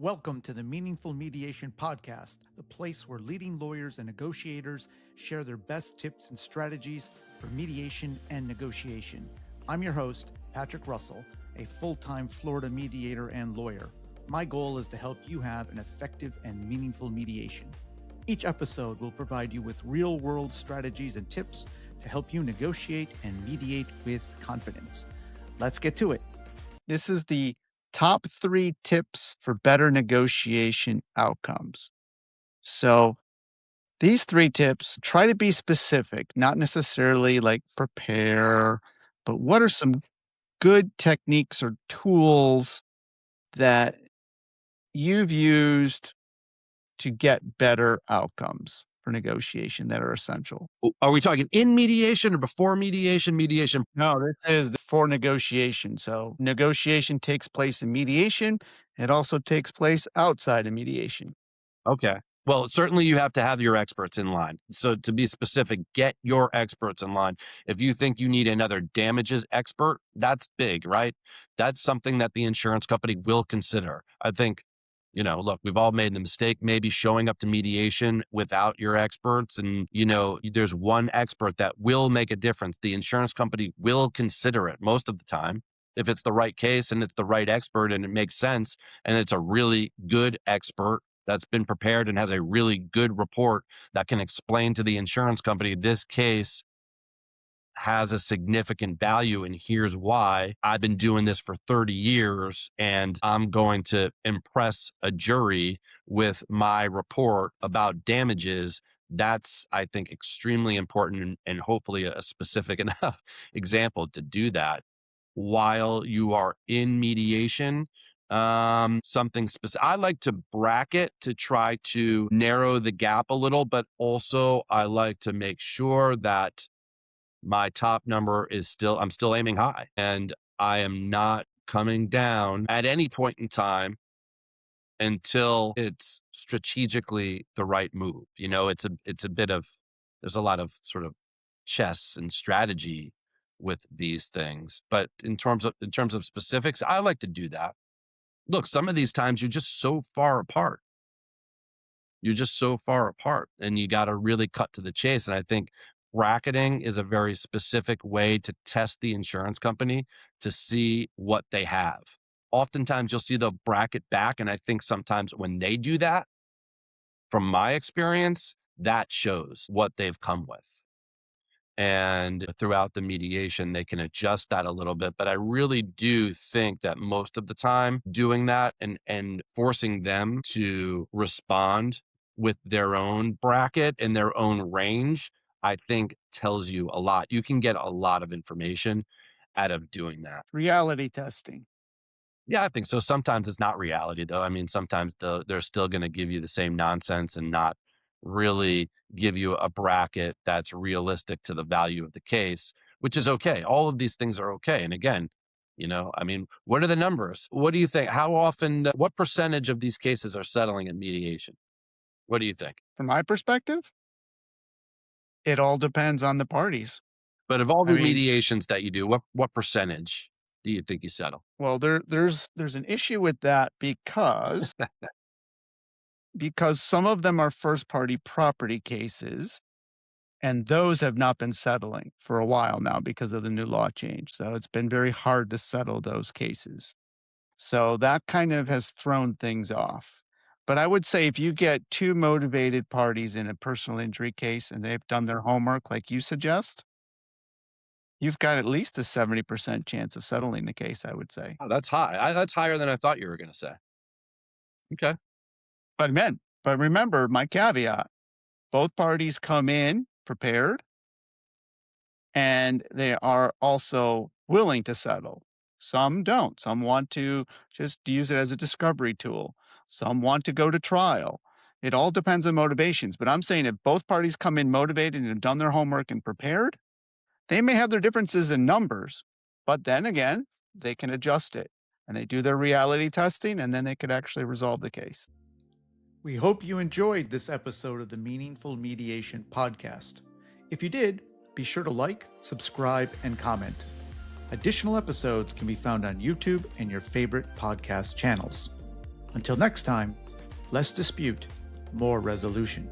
Welcome to the Meaningful Mediation Podcast, the place where leading lawyers and negotiators share their best tips and strategies for mediation and negotiation. I'm your host, Patrick Russell, a full-time Florida mediator and lawyer. My goal is to help you have an effective and meaningful mediation. Each episode will provide you with real-world strategies and tips to help you negotiate and mediate with confidence. Let's get to it. This is the top 3 tips for better negotiation outcomes. So these 3 tips, try to be specific, not necessarily like prepare, but what are some good techniques or tools that you've used to get better outcomes for negotiation that are essential? Are we talking in mediation or before mediation? Mediation. No, this is for negotiation. So negotiation takes place in mediation. It also takes place outside of mediation. Okay. Well, certainly you have to have your experts in line. So to be specific, get your experts in line. If you think you need another damages expert, that's big, right? That's something that the insurance company will consider. I think, look, we've all made the mistake, maybe showing up to mediation without your experts. And, there's one expert that will make a difference. The insurance company will consider it most of the time. If it's the right case and it's the right expert and it makes sense and it's a really good expert that's been prepared and has a really good report that can explain to the insurance company, this case has a significant value and here's why. I've been doing this for 30 years and I'm going to impress a jury with my report about damages. That's, I think, extremely important and hopefully a specific enough example to do that. While you are in mediation, something specific. I like to bracket to try to narrow the gap a little, but also I like to make sure that my top number is I'm still aiming high and I am not coming down at any point in time until it's strategically the right move. It's a bit of, there's a lot of sort of chess and strategy with these things, but in terms of specifics, I like to do that. Look, some of these times you're just so far apart. You're just so far apart and you got to really cut to the chase. And I think bracketing is a very specific way to test the insurance company to see what they have. Oftentimes you'll see they'll bracket back. And I think sometimes when they do that, from my experience, that shows what they've come with. And throughout the mediation, they can adjust that a little bit. But I really do think that most of the time doing that and forcing them to respond with their own bracket and their own range, I think tells you a lot. You can get a lot of information out of doing that. Reality testing. Yeah, I think so. Sometimes it's not reality, though. I mean, sometimes they're still going to give you the same nonsense and not really give you a bracket that's realistic to the value of the case, which is okay. All of these things are okay. And again, what are the numbers? What do you think? How often, what percentage of these cases are settling in mediation? What do you think? From my perspective, it all depends on the parties. But of all the mediations that you do, what percentage do you think you settle? Well, there's an issue with that because some of them are first party property cases, and those have not been settling for a while now because of the new law change. So it's been very hard to settle those cases. So that kind of has thrown things off. But I would say if you get 2 motivated parties in a personal injury case and they've done their homework like you suggest, you've got at least a 70% chance of settling the case, I would say. Oh, that's high. That's higher than I thought you were going to say. Okay. But remember my caveat, both parties come in prepared and they are also willing to settle. Some don't. Some want to just use it as a discovery tool. Some want to go to trial. It all depends on motivations. But I'm saying if both parties come in motivated and have done their homework and prepared, they may have their differences in numbers, but then again, they can adjust it and they do their reality testing and then they could actually resolve the case. We hope you enjoyed this episode of the Meaningful Mediation Podcast. If you did, be sure to like, subscribe, and comment. Additional episodes can be found on YouTube and your favorite podcast channels. Until next time, less dispute, more resolution.